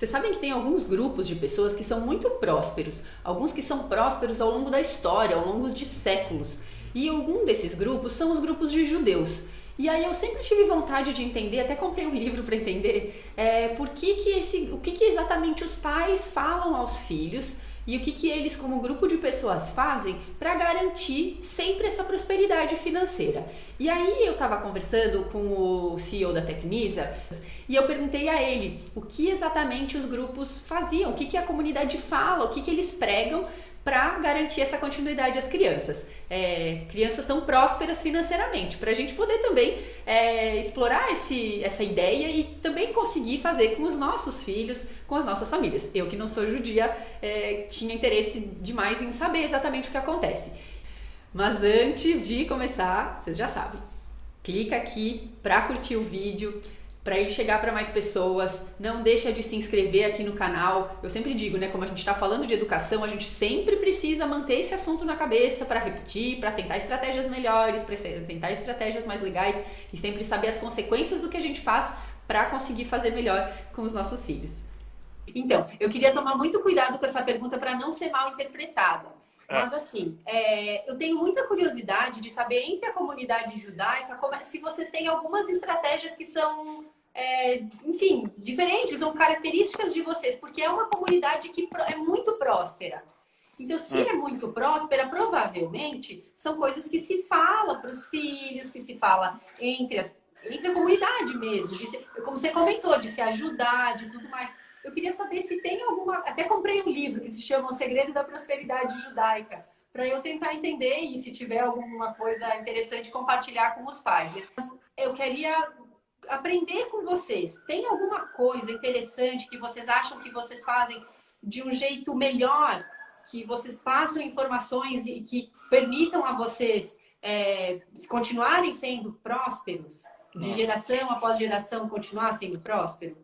Vocês sabem que tem alguns grupos de pessoas que são muito prósperos, alguns que são prósperos ao longo da história, ao longo de séculos. E algum desses grupos são os grupos de judeus. E aí eu sempre tive vontade de entender, até comprei um livro para entender, o que exatamente os pais falam aos filhos e o que eles, como grupo de pessoas, fazem para garantir sempre essa prosperidade financeira. E aí eu estava conversando com o CEO da Tecnisa e eu perguntei a ele o que exatamente os grupos faziam, o que a comunidade fala, o que eles pregam para garantir essa continuidade às crianças. Crianças tão prósperas financeiramente, para a gente poder também explorar essa ideia e também conseguir fazer com os nossos filhos, com as nossas famílias. Eu, que não sou judia, tinha interesse demais em saber exatamente o que acontece. Mas antes de começar, vocês já sabem, clica aqui para curtir o vídeo, para ele chegar para mais pessoas. Não deixa de se inscrever aqui no canal. Eu sempre digo, né, como a gente está falando de educação, a gente sempre precisa manter esse assunto na cabeça para repetir, para tentar estratégias melhores, para tentar estratégias mais legais e sempre saber as consequências do que a gente faz para conseguir fazer melhor com os nossos filhos. Então, eu queria tomar muito cuidado com essa pergunta para não ser mal interpretada. Mas assim, eu tenho muita curiosidade de saber entre a comunidade judaica se vocês têm algumas estratégias que são, enfim, diferentes ou características de vocês, porque é uma comunidade que é muito próspera. Então, se é muito próspera, provavelmente são coisas que se fala para os filhos, que se fala entre a comunidade mesmo, como você comentou, de se ajudar, de tudo mais. Eu queria saber se tem alguma... Até comprei um livro que se chama O Segredo da Prosperidade Judaica, para eu tentar entender e se tiver alguma coisa interessante compartilhar com os pais. Mas eu queria aprender com vocês. Tem alguma coisa interessante que vocês acham que vocês fazem de um jeito melhor, que vocês passam informações e que permitam a vocês continuarem sendo prósperos? De geração após geração continuar sendo próspero?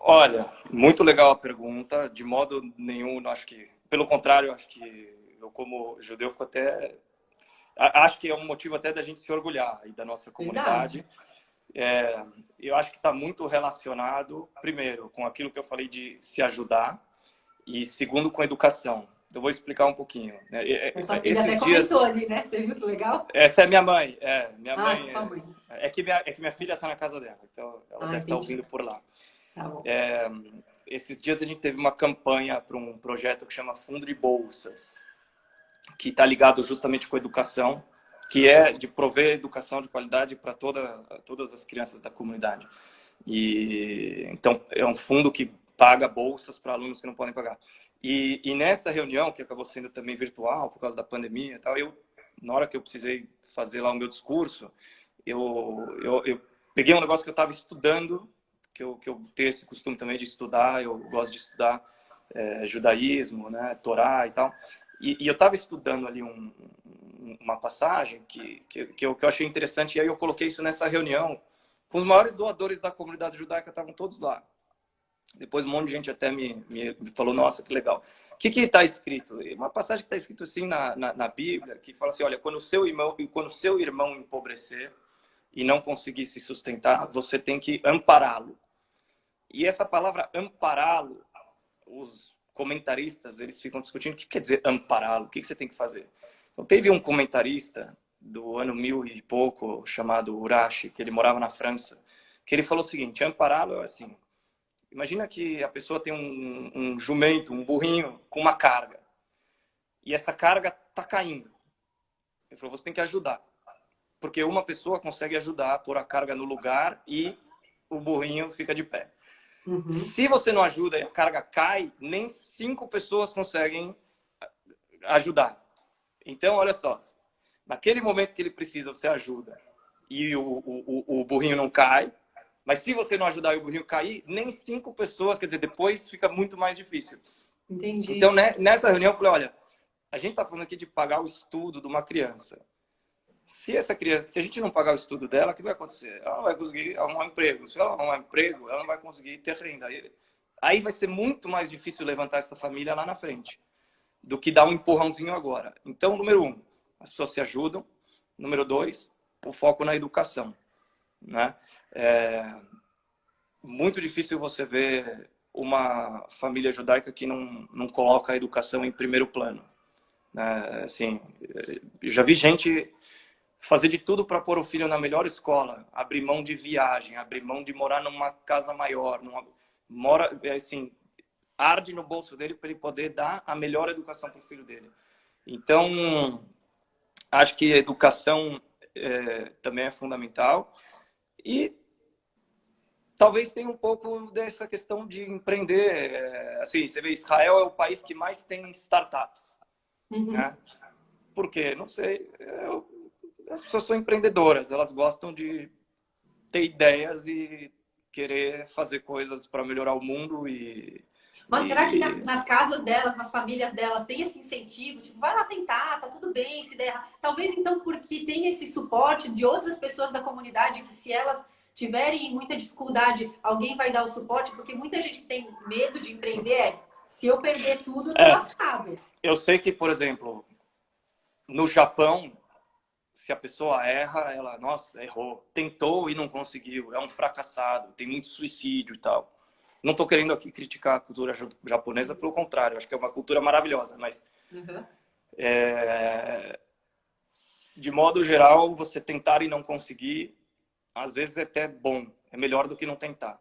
Olha, muito legal a pergunta. De modo nenhum, acho que... Pelo contrário, acho que eu, como judeu, fico até... Acho que é um motivo até da gente se orgulhar aí da nossa comunidade. Eu acho que está muito relacionado, primeiro, com aquilo que eu falei de se ajudar e, segundo, com a educação. Eu vou explicar um pouquinho. Essa filha até comentou ali, né? Você viu que legal? Essa é minha mãe. Minha mãe. Sua mãe. É que minha filha está na casa dela, então ela deve estar ouvindo por lá. Tá bom. Esses dias a gente teve uma campanha para um projeto que chama Fundo de Bolsas, que está ligado justamente com a educação, que é de prover educação de qualidade para todas as crianças da comunidade. E então é um fundo que paga bolsas para alunos que não podem pagar. E nessa reunião, que acabou sendo também virtual por causa da pandemia e tal, na hora que eu precisei fazer lá o meu discurso, eu peguei um negócio que eu estava estudando, que eu tenho esse costume também de estudar, eu gosto de estudar judaísmo, né, Torá e tal. E eu estava estudando ali uma passagem que eu achei interessante, e aí eu coloquei isso nessa reunião. Com os maiores doadores da comunidade judaica, estavam todos lá. Depois um monte de gente até me falou, nossa, que legal. O que está escrito? Uma passagem que está escrito assim na Bíblia, que fala assim, olha, quando o seu irmão empobrecer e não conseguir se sustentar, você tem que ampará-lo. E essa palavra ampará-lo, os comentaristas, eles ficam discutindo o que quer dizer ampará-lo, o que você tem que fazer. Então, teve um comentarista do ano 1000 e pouco, chamado Urashi, que ele morava na França, que ele falou o seguinte, ampará-lo é assim, imagina que a pessoa tem um jumento, um burrinho com uma carga, e essa carga está caindo. Ele falou, você tem que ajudar, porque uma pessoa consegue ajudar a pôr a carga no lugar e o burrinho fica de pé. Uhum. Se você não ajuda e a carga cai, nem 5 pessoas conseguem ajudar. Então, olha só, naquele momento que ele precisa, você ajuda e o burrinho não cai, mas se você não ajudar e o burrinho cair, nem 5 pessoas, quer dizer, depois fica muito mais difícil. Entendi. Então, né, nessa reunião eu falei, olha, a gente está falando aqui de pagar o estudo de uma criança. Se essa criança, se a gente não pagar o estudo dela, o que vai acontecer? Ela não vai conseguir arrumar um emprego. Se ela arrumar um emprego, ela não vai conseguir ter renda. Aí vai ser muito mais difícil levantar essa família lá na frente do que dar um empurrãozinho agora. Então, número 1, as pessoas se ajudam. Número 2, o foco na educação, né? Muito difícil você ver uma família judaica que não coloca a educação em primeiro plano, né? Assim, eu já vi gente fazer de tudo para pôr o filho na melhor escola, abrir mão de viagem, abrir mão de morar numa casa maior, assim, arde no bolso dele para ele poder dar a melhor educação para o filho dele. Então, acho que a educação também é fundamental. E talvez tenha um pouco dessa questão de empreender. Assim, você vê, Israel é o país que mais tem startups. Né? Por quê? Não sei. As pessoas são empreendedoras, elas gostam de ter ideias e querer fazer coisas para melhorar o mundo. Mas será que nas casas delas, nas famílias delas, tem esse incentivo? Tipo, vai lá tentar, tá tudo bem, se der errado. Talvez então porque tem esse suporte de outras pessoas da comunidade que se elas tiverem muita dificuldade, alguém vai dar o suporte, porque muita gente que tem medo de empreender se eu perder tudo, eu tô lascado. Eu sei que, por exemplo, no Japão, se a pessoa erra, ela, nossa, errou, tentou e não conseguiu, é um fracassado, tem muito suicídio e tal. Não estou querendo aqui criticar a cultura japonesa, pelo contrário, acho que é uma cultura maravilhosa, mas de modo geral, você tentar e não conseguir, às vezes é até bom, é melhor do que não tentar.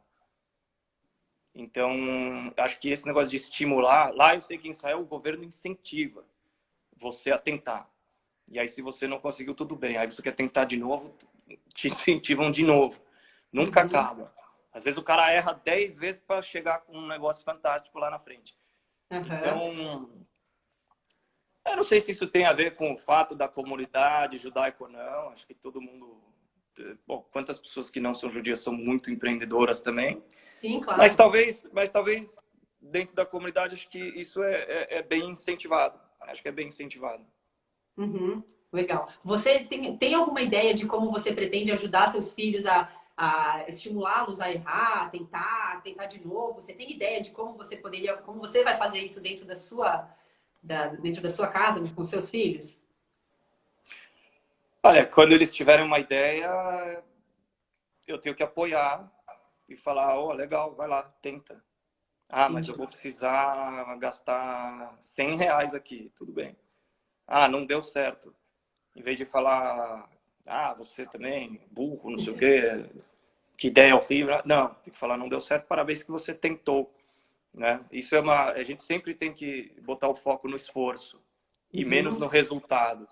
Então, acho que esse negócio de estimular, lá eu sei que em Israel o governo incentiva você a tentar. E aí, se você não conseguiu, tudo bem. Aí você quer tentar de novo, te incentivam de novo. Nunca acaba. Às vezes o cara erra 10 vezes para chegar com um negócio fantástico lá na frente. Então, eu não sei se isso tem a ver com o fato da comunidade judaica ou não. Acho que todo mundo... Bom, quantas pessoas que não são judias são muito empreendedoras também. Sim, claro. Mas talvez dentro da comunidade, acho que isso é bem incentivado. Acho que é bem incentivado. Legal. Você tem alguma ideia de como você pretende ajudar seus filhos a estimulá-los a errar, tentar de novo? Você tem ideia de como você vai fazer isso dentro da sua casa, com seus filhos? Olha, quando eles tiverem uma ideia, eu tenho que apoiar e falar, legal, vai lá, tenta. Mas eu vou precisar gastar R$100 aqui, tudo bem. Não deu certo. Em vez de falar, você também, burro, não sei o quê, que ideia horrível. Não, tem que falar, não deu certo, parabéns que você tentou. Né? Isso a gente sempre tem que botar o foco no esforço e menos no resultado.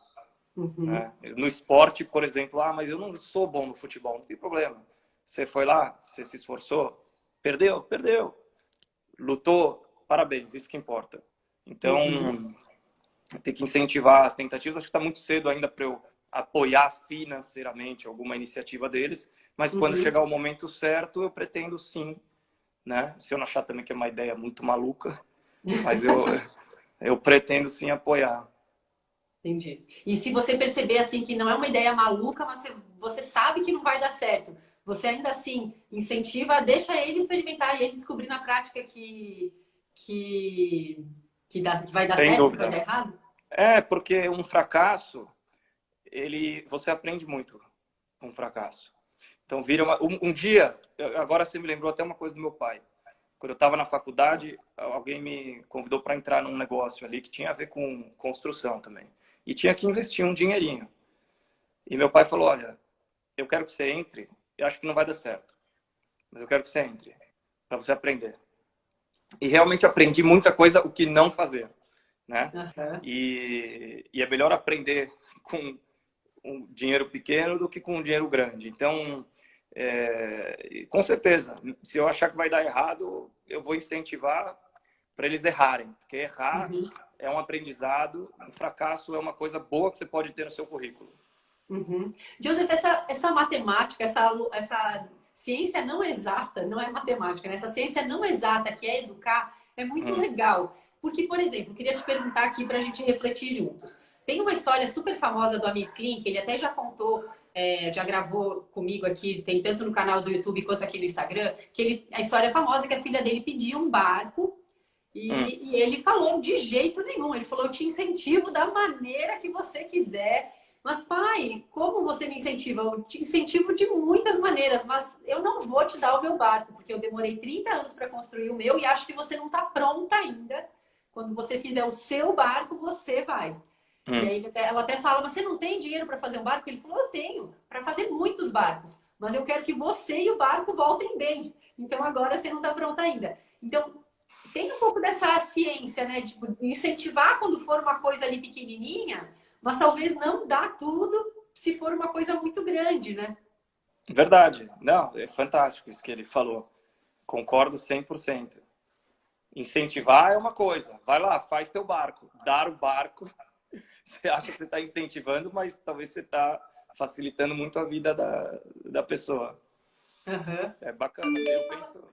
Né? No esporte, por exemplo, mas eu não sou bom no futebol, não tem problema. Você foi lá, você se esforçou, perdeu. Lutou, parabéns, isso que importa. Então, tem que incentivar as tentativas. Acho que está muito cedo ainda para eu apoiar financeiramente alguma iniciativa deles, mas quando chegar o momento certo, eu pretendo sim, né? Se eu não achar também que é uma ideia muito maluca, mas eu pretendo sim apoiar. Entendi. E se você perceber assim que não é uma ideia maluca, mas você sabe que não vai dar certo, você ainda assim incentiva, deixa ele experimentar e ele descobrir na prática que vai dar Sem certo, dúvida. vai dar errado? Porque um fracasso, você aprende muito com um fracasso. Então, um dia, agora você me lembrou até uma coisa do meu pai. Quando eu estava na faculdade, alguém me convidou para entrar num negócio ali que tinha a ver com construção também. E tinha que investir um dinheirinho. E meu pai falou, olha, eu quero que você entre, eu acho que não vai dar certo, mas eu quero que você entre, para você aprender. E realmente aprendi muita coisa, o que não fazer. Né? E é melhor aprender com um dinheiro pequeno do que com um dinheiro grande. Então, com certeza, se eu achar que vai dar errado, eu vou incentivar para eles errarem. Porque errar é um aprendizado, o fracasso é uma coisa boa que você pode ter no seu currículo. Joseph, essa matemática, essa ciência não exata, não é matemática, né? Essa ciência não exata que é educar, é muito legal. Porque, por exemplo, eu queria te perguntar aqui para a gente refletir juntos. Tem uma história super famosa do Amir Klink, ele até já contou, já gravou comigo aqui, tem tanto no canal do YouTube quanto aqui no Instagram, que a história é famosa que a filha dele pediu um barco e ele falou de jeito nenhum. Ele falou, eu te incentivo da maneira que você quiser, Mas, pai, como você me incentiva? Eu te incentivo de muitas maneiras, mas eu não vou te dar o meu barco, porque eu demorei 30 anos para construir o meu e acho que você não está pronta ainda. Quando você fizer o seu barco, você vai. E Hum, aí ela até fala, mas você não tem dinheiro para fazer um barco? Ele falou, eu tenho, para fazer muitos barcos, mas eu quero que você e o barco voltem bem. Então agora você não está pronta ainda. Então tem um pouco dessa ciência, né? De incentivar quando for uma coisa ali pequenininha, mas talvez não dar tudo se for uma coisa muito grande, né? verdade. Não, é fantástico isso que ele falou. Concordo 100%. Incentivar é uma coisa. Vai lá, faz teu barco. Dar o barco, você acha que você está incentivando, mas talvez você está facilitando muito a vida da pessoa. Uhum. É bacana, eu penso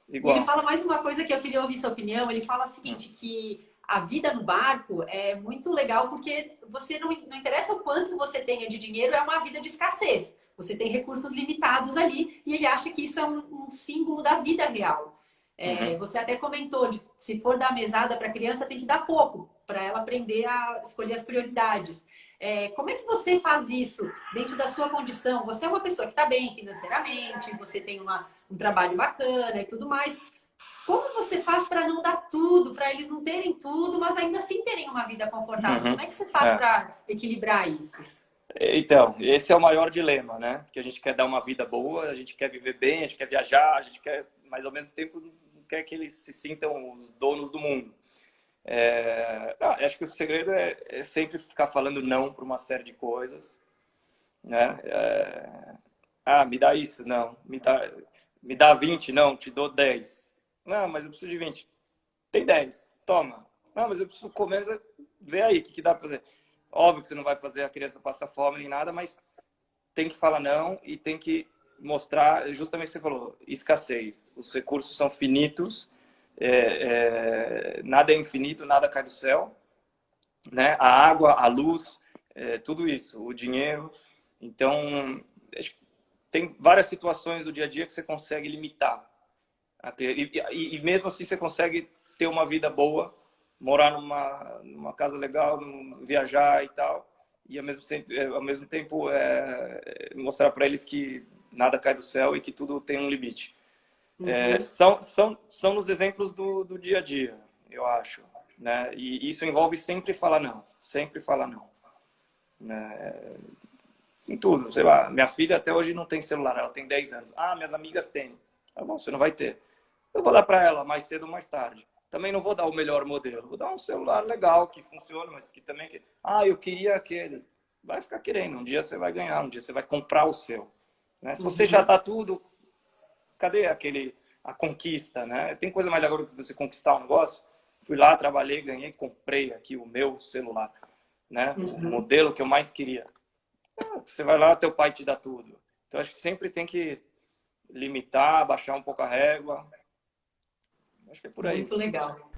E ele igual. fala mais uma coisa que eu queria ouvir sua opinião. Ele fala o seguinte, que a vida no barco é muito legal porque você não interessa o quanto você tenha de dinheiro, é uma vida de escassez. Você tem recursos limitados ali e ele acha que isso é um símbolo da vida real. É, Uhum. você até comentou, de, se for dar mesada para a criança, tem que dar pouco, para ela aprender a escolher as prioridades. É, como é que você faz isso dentro da sua condição? Você é uma pessoa que está bem financeiramente, você tem um trabalho bacana e tudo mais. Como você faz para não dar tudo, para eles não terem tudo, mas ainda assim terem uma vida confortável? Uhum. Como é que você faz É. para equilibrar isso? Então, esse é o maior dilema, né? Que a gente quer dar uma vida boa, a gente quer viver bem, a gente quer viajar, a gente quer, mas ao mesmo tempo não quer que eles se sintam os donos do mundo. Acho que o segredo é sempre ficar falando não para uma série de coisas, né? Me dá isso, não. Me dá 20, não, te dou 10. Não, mas eu preciso de 20. Tem 10, toma. Não, mas eu preciso comer, vê aí o que dá para fazer. Óbvio que você não vai fazer a criança passar fome nem nada, mas tem que falar não e tem que mostrar justamente o que você falou, escassez. Os recursos são finitos, nada é infinito, nada cai do céu, né? A água, a luz, tudo isso, o dinheiro. Então, tem várias situações do dia a dia que você consegue limitar. E mesmo assim você consegue ter uma vida boa, morar numa casa legal, viajar e tal, e ao mesmo tempo mostrar para eles que nada cai do céu e que tudo tem um limite. Uhum. São os exemplos do dia a dia, eu acho. Né? E isso envolve sempre falar não, sempre falar não. Né? Em tudo, sei lá, minha filha até hoje não tem celular, ela tem 10 anos. Ah, minhas amigas têm. Tá bom, você não vai ter. Eu vou dar para ela mais cedo ou mais tarde. Também não vou dar o melhor modelo. Vou dar um celular legal, que funciona, mas que também... eu queria aquele. Vai ficar querendo. Um dia você vai ganhar, um dia você vai comprar o seu. Né? Se você já Uhum. dá tudo, cadê a conquista? Né? Tem coisa mais legal do que você conquistar um negócio? Fui lá, trabalhei, ganhei, comprei aqui o meu celular. Né? O Uhum. modelo que eu mais queria. Você vai lá, teu pai te dá tudo. Então, acho que sempre tem que limitar, baixar um pouco a régua. Acho que é por aí. Muito legal.